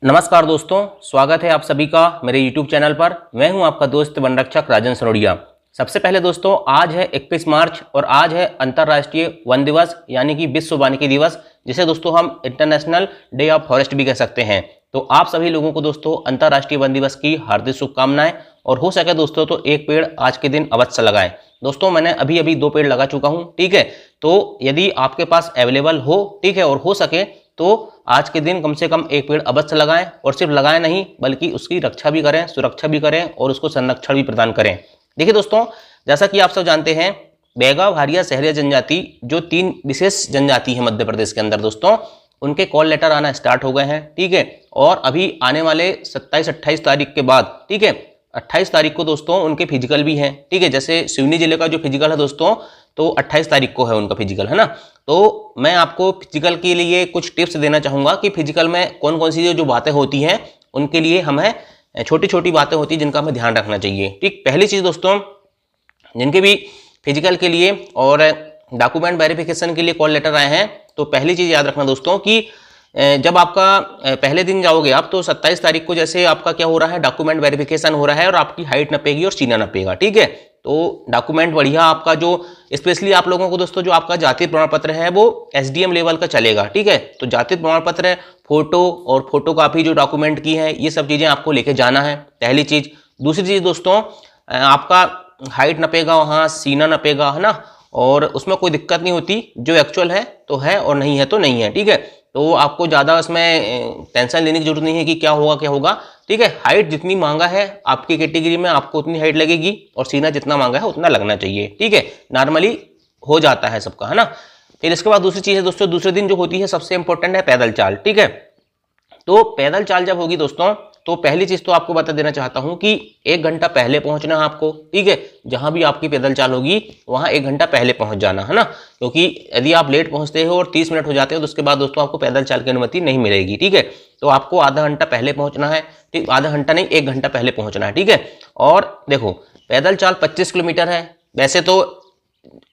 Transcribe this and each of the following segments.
नमस्कार दोस्तों, स्वागत है आप सभी का मेरे YouTube चैनल पर। मैं हूं आपका दोस्त वन रक्षक राजन सरोड़िया। सबसे पहले दोस्तों, आज है 21 मार्च और आज है अंतर्राष्ट्रीय वन दिवस यानी कि विश्व वानिकी दिवस, जिसे दोस्तों हम इंटरनेशनल डे ऑफ फॉरेस्ट भी कह सकते हैं। तो आप सभी लोगों को दोस्तों अंतर्राष्ट्रीय वन दिवस की हार्दिक शुभकामनाएं, और हो सके दोस्तों तो एक पेड़ आज के दिन अवश्य लगाएं। दोस्तों मैंने अभी 2 पेड़ लगा चुका हूं, ठीक है। तो यदि आपके पास अवेलेबल हो, ठीक है, और हो सके तो आज के दिन कम से कम एक पेड़ अवश्य लगाएं, और सिर्फ लगाएं नहीं बल्कि उसकी रक्षा भी करें, सुरक्षा भी करें और उसको संरक्षण भी प्रदान करें। देखिए दोस्तों, जैसा कि आप सब जानते हैं, बैगा, भारिया, सहरिया जनजाति जो 3 विशेष जनजाति है मध्य प्रदेश के अंदर दोस्तों, उनके कॉल लेटर आना स्टार्ट हो गए हैं, ठीक है। और अभी आने वाले 27-28 तारीख के बाद, ठीक है, 28 तारीख को दोस्तों उनके फिजिकल भी हैं, ठीक है। जैसे सिवनी जिले का जो फिजिकल है दोस्तों, तो 28 तारीख को है उनका फिजिकल, है ना। तो मैं आपको फिजिकल के लिए कुछ टिप्स देना चाहूंगा कि फिजिकल में कौन कौन सी जो बातें होती हैं उनके लिए हमें छोटी छोटी बातें होती हैं जिनका हमें ध्यान रखना चाहिए, ठीक। पहली चीज दोस्तों, जिनके भी फिजिकल के लिए और डॉक्यूमेंट वेरिफिकेशन के लिए कॉल लेटर आए हैं, तो पहली चीज याद रखना दोस्तों कि जब आपका पहले दिन जाओगे आप, तो 27 तारीख को जैसे आपका क्या हो रहा है, डॉक्यूमेंट वेरिफिकेशन हो रहा है और आपकी हाइट नपेगी और सीना नपेगा, ठीक है। तो डॉक्यूमेंट बढ़िया आपका जो स्पेशली आप लोगों को दोस्तों जो आपका जाति प्रमाण पत्र है वो एसडीएम लेवल का चलेगा, ठीक है। तो जाति प्रमाण पत्र, फोटो और फोटो कॉपी जो डॉक्यूमेंट की है, ये सब चीजें आपको लेके जाना है, पहली चीज। दूसरी चीज दोस्तों, आपका हाइट नपेगा, वहाँ सीना नपेगा, है ना, और उसमें कोई दिक्कत नहीं होती, जो एक्चुअल है तो है और नहीं है तो नहीं है, ठीक है। तो आपको ज़्यादा उसमें टेंशन लेने की जरूरत नहीं है कि क्या होगा, ठीक है। हाइट जितनी मांगा है आपकी कैटेगरी में आपको उतनी हाइट लगेगी, और सीना जितना मांगा है उतना लगना चाहिए, ठीक है। नॉर्मली हो जाता है सबका, है ना। फिर इसके बाद दूसरी चीज़ है दोस्तों, दूसरे दिन जो होती है सबसे इंपॉर्टेंट है पैदल चाल, ठीक है। तो पैदल चाल जब होगी दोस्तों, तो पहली चीज तो आपको बता देना चाहता हूं कि 1 घंटा पहले पहुंचना है आपको, ठीक है। जहां भी आपकी पैदल चाल होगी वहां 1 घंटा पहले पहुंच जाना, है ना। क्योंकि यदि आप लेट पहुंचते हो और 30 मिनट हो जाते हो तो उसके बाद दोस्तों आपको पैदल चाल की अनुमति नहीं मिलेगी, ठीक है। तो आपको आधा घंटा पहले पहुंचना है, ठीक, आधा घंटा नहीं 1 घंटा पहले पहुंचना है, ठीक है। और देखो, पैदल चाल 25 किलोमीटर है। वैसे तो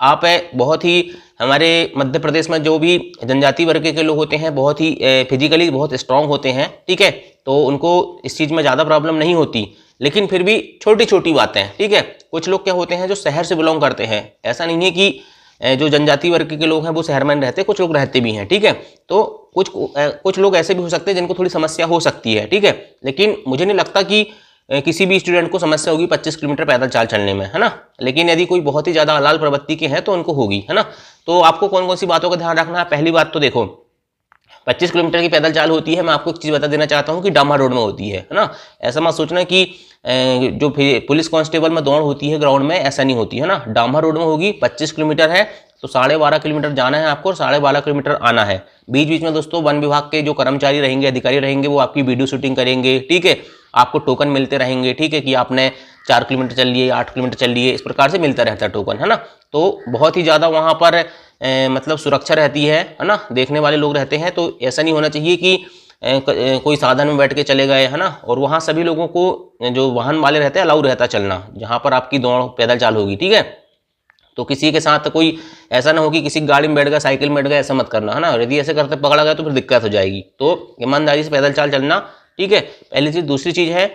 आप बहुत ही हमारे मध्य प्रदेश में जो भी जनजाति वर्ग के लोग होते हैं बहुत ही फिजिकली बहुत स्ट्रांग होते हैं, ठीक है। तो उनको इस चीज़ में ज़्यादा प्रॉब्लम नहीं होती, लेकिन फिर भी छोटी छोटी बातें, ठीक है। कुछ लोग क्या होते हैं जो शहर से बिलोंग करते हैं, ऐसा नहीं है कि जो जनजाति वर्ग के लोग हैं वो शहर में रहते, कुछ लोग रहते भी हैं, ठीक है। तो कुछ लोग ऐसे भी हो सकते हैं जिनको थोड़ी समस्या हो सकती है, ठीक है। लेकिन मुझे नहीं लगता कि किसी भी स्टूडेंट को समस्या होगी 25 किलोमीटर पैदल चाल चलने में, है ना। लेकिन यदि कोई बहुत ही ज़्यादा अलाल प्रवृत्ति के हैं तो उनको होगी, है ना। तो आपको कौन कौन सी बातों का ध्यान रखना है। पहली बात तो देखो, 25 किलोमीटर की पैदल चाल होती है, मैं आपको एक चीज़ बता देना चाहता हूँ कि डामर रोड में होती है ना। ऐसा मत सोचना कि जो पुलिस कांस्टेबल में दौड़ होती है ग्राउंड में, ऐसा नहीं होती है ना। डामर रोड में होगी, 25 किलोमीटर है, तो 12.5 किलोमीटर जाना है आपको और 12.5 किलोमीटर आना है। बीच बीच में दोस्तों वन विभाग के जो कर्मचारी रहेंगे, अधिकारी रहेंगे, वो आपकी वीडियो शूटिंग करेंगे, ठीक है। आपको टोकन मिलते रहेंगे, ठीक है, कि आपने 4 किलोमीटर चल लिए, 8 किलोमीटर चल लिए, इस प्रकार से मिलता रहता है टोकन, है ना। तो बहुत ही ज़्यादा वहाँ पर मतलब सुरक्षा रहती है ना। देखने वाले लोग रहते हैं, तो ऐसा नहीं होना चाहिए कि कोई साधन में बैठ के चले गए, है ना। और वहाँ सभी लोगों को जो वाहन वाले रहते हैं अलाउ रहता चलना, जहाँ पर आपकी दौड़ पैदल चाल होगी, ठीक है। तो किसी के साथ कोई ऐसा ना हो कि किसी गाड़ी में बैठ गया, साइकिल में बैठ गया, ऐसा मत करना, है ना। यदि ऐसे करते पकड़ा गया तो फिर दिक्कत हो जाएगी। तो ईमानदारी से पैदल चाल चलना, ठीक है, पहली चीज़। दूसरी चीज़ है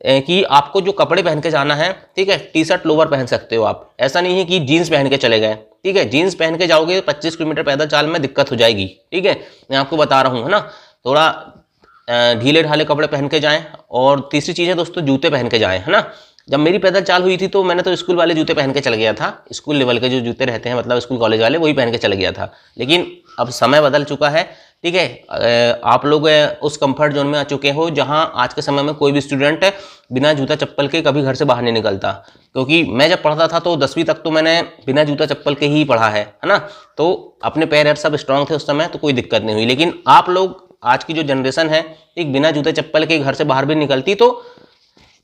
कि आपको जो कपड़े पहन के जाना है, ठीक है, टी शर्ट लोवर पहन सकते हो आप, ऐसा नहीं है कि जीन्स पहन के चले गए, ठीक है। जीन्स पहन के जाओगे 25 किलोमीटर पैदल चाल में दिक्कत हो जाएगी, ठीक है, मैं आपको बता रहा हूँ, है ना। थोड़ा ढीले ढाले कपड़े पहन के जाएं। और तीसरी चीज़ है दोस्तों, जूते पहन के जाएं, है ना। जब मेरी पैदल चाल हुई थी तो मैंने तो स्कूल वाले जूते पहन के चल गया था, स्कूल लेवल के जो जूते रहते हैं, मतलब स्कूल कॉलेज वाले, वही पहन के चल गया था। लेकिन अब समय बदल चुका है, ठीक है। आप लोग उस कंफर्ट जोन में आ चुके हो जहां आज के समय में कोई भी स्टूडेंट बिना जूता चप्पल के कभी घर से बाहर नहीं निकलता। क्योंकि मैं जब पढ़ता था तो 10वीं तक तो मैंने बिना जूता चप्पल के ही पढ़ा है ना। तो अपने पैर सब स्ट्रांग थे उस समय, तो कोई दिक्कत नहीं हुई। लेकिन आप लोग आज की जो जनरेशन है, ठीक, बिना जूते चप्पल के घर से बाहर भी निकलती, तो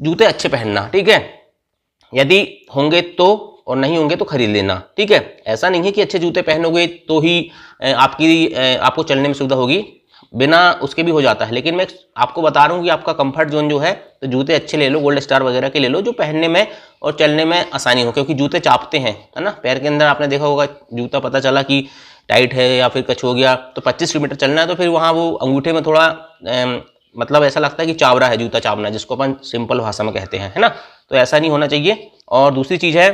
जूते अच्छे पहनना, ठीक है। यदि होंगे तो, और नहीं होंगे तो खरीद लेना, ठीक है। ऐसा नहीं है कि अच्छे जूते पहनोगे तो ही आपको चलने में सुविधा होगी, बिना उसके भी हो जाता है। लेकिन मैं आपको बता रहा हूँ कि आपका कंफर्ट जोन जो है, तो जूते अच्छे ले लो, गोल्ड स्टार वगैरह के ले लो, जो पहनने में और चलने में आसानी हो। क्योंकि जूते चापते हैं, है ना, पैर के अंदर। आपने देखा होगा जूता पता चला कि टाइट है या फिर कुछ हो गया, तो 25 किलोमीटर चलना है, तो फिर वहाँ वो अंगूठे में थोड़ा मतलब ऐसा लगता है कि चावरा है, जूता चावना, जिसको अपन सिंपल भाषा में कहते हैं, है ना। तो ऐसा नहीं होना चाहिए। और दूसरी चीज़ है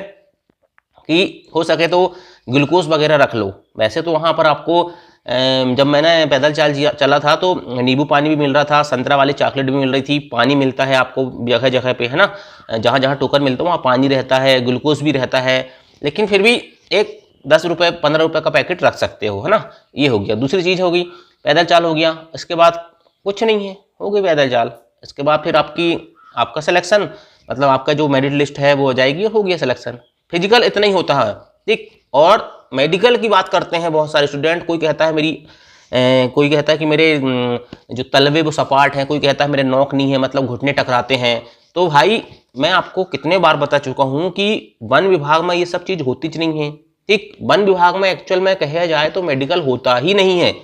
कि हो सके तो ग्लूकोज वगैरह रख लो। वैसे तो वहाँ पर आपको जब मैंने पैदल चला था तो नींबू पानी भी मिल रहा था, संतरा वाली चॉकलेट भी मिल रही थी, पानी मिलता है आपको जगह जगह पे, है ना। जहाँ जहाँ टोकन मिलता है वहाँ पानी रहता है, ग्लूकोज भी रहता है। लेकिन फिर भी एक 10 रुपये 15 रुपये का पैकेट रख सकते हो, है ना। ये हो गया। दूसरी चीज़ होगी पैदल चाल हो गया। इसके बाद कुछ नहीं है, हो गई पैदल चाल। इसके बाद फिर आपका सिलेक्शन, मतलब आपका जो मेरिट लिस्ट है वो हो जाएगी, हो गया सिलेक्शन। फिजिकल इतना ही होता है, ठीक। और मेडिकल की बात करते हैं बहुत सारे स्टूडेंट। कोई कहता है कि मेरे जो तलवे वो सपाट हैं, कोई कहता है मेरे नोक नहीं है, मतलब घुटने टकराते हैं। तो भाई मैं आपको कितने बार बता चुका हूं कि वन विभाग में ये सब चीज होती नहीं है, ठीक। वन विभाग में एक्चुअल में कहा जाए तो मेडिकल होता ही नहीं है।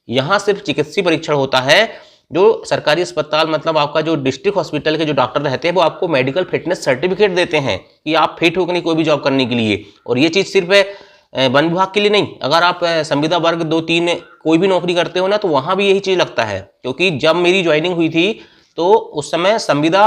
यहाँ सिर्फ चिकित्सीय परीक्षण होता है। जो सरकारी अस्पताल, मतलब आपका जो डिस्ट्रिक्ट हॉस्पिटल के जो डॉक्टर रहते हैं वो आपको मेडिकल फिटनेस सर्टिफिकेट देते हैं कि आप फिट हो कि नहीं कोई भी जॉब करने के लिए। और ये चीज़ सिर्फ वन विभाग के लिए नहीं, अगर आप संविदा वर्ग 2-3 कोई भी नौकरी करते हो ना, तो वहाँ भी यही चीज़ लगता है। क्योंकि जब मेरी ज्वाइनिंग हुई थी तो उस समय संविदा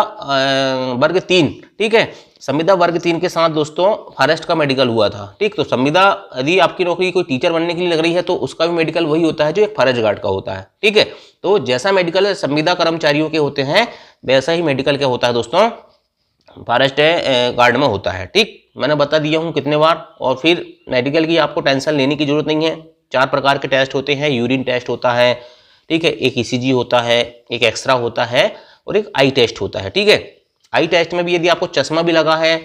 वर्ग 3, ठीक है, संविदा वर्ग 3 के साथ दोस्तों फॉरेस्ट का मेडिकल हुआ था, ठीक। तो संविदा यदि आपकी नौकरी कोई टीचर बनने के लिए लग रही है तो उसका भी मेडिकल वही होता है जो एक फॉरेस्ट गार्ड का होता है, ठीक है। तो जैसा मेडिकल संविदा कर्मचारियों के होते हैं वैसा ही मेडिकल क्या होता है दोस्तों, फॉरेस्ट गार्ड में होता है, ठीक। मैंने बता दिया हूँ कितने बार। और फिर मेडिकल की आपको टेंशन लेने की जरूरत नहीं है। 4 प्रकार के टेस्ट होते हैं। यूरिन टेस्ट होता है, ठीक है, एक ईसीजी होता है, एक एक्सरा होता है और एक आई टेस्ट होता है, ठीक है। आई टेस्ट में भी यदि आपको चश्मा भी लगा है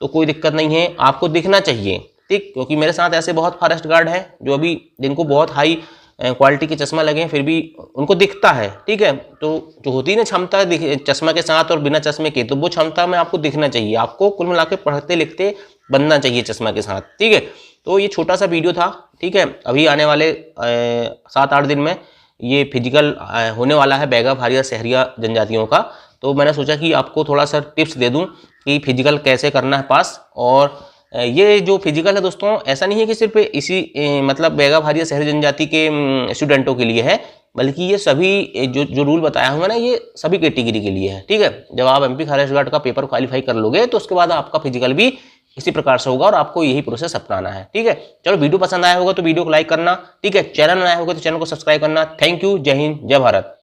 तो कोई दिक्कत नहीं है, आपको दिखना चाहिए, ठीक। क्योंकि मेरे साथ ऐसे बहुत फॉरेस्ट गार्ड हैं जो अभी जिनको बहुत हाई क्वालिटी के चश्मा लगे हैं फिर भी उनको दिखता है, ठीक है। तो जो होती है ना क्षमता चश्मा के साथ और बिना चश्मे के, तो वो क्षमता में आपको दिखना चाहिए। आपको कुल मिला के पढ़ते लिखते बनना चाहिए चश्मा के साथ, ठीक है। तो ये छोटा सा वीडियो था, ठीक है। अभी आने वाले 7-8 दिन में ये फिजिकल होने वाला है बैगा भारिया शहरिया जनजातियों का। तो मैंने सोचा कि आपको थोड़ा सा टिप्स दे दूं कि फिजिकल कैसे करना है पास। और ये जो फिजिकल है दोस्तों ऐसा नहीं है कि सिर्फ इसी मतलब बैगा भारिया शहरी जनजाति के स्टूडेंटों के लिए है, बल्कि ये सभी जो रूल बताया हूँ ना, ये सभी कैटेगरी के लिए है, ठीक है। जब आप एमपी फॉरेस्ट गार्ड का पेपर क्वालिफाई कर लोगे तो उसके बाद आपका फिजिकल भी इसी प्रकार से होगा और आपको यही प्रोसेस अपनाना है, ठीक है। चलो वीडियो पसंद आया होगा तो वीडियो को लाइक करना, ठीक है। चैनल में आया होगा तो चैनल को सब्सक्राइब करना। Thank you. जय हिंद, जय भारत।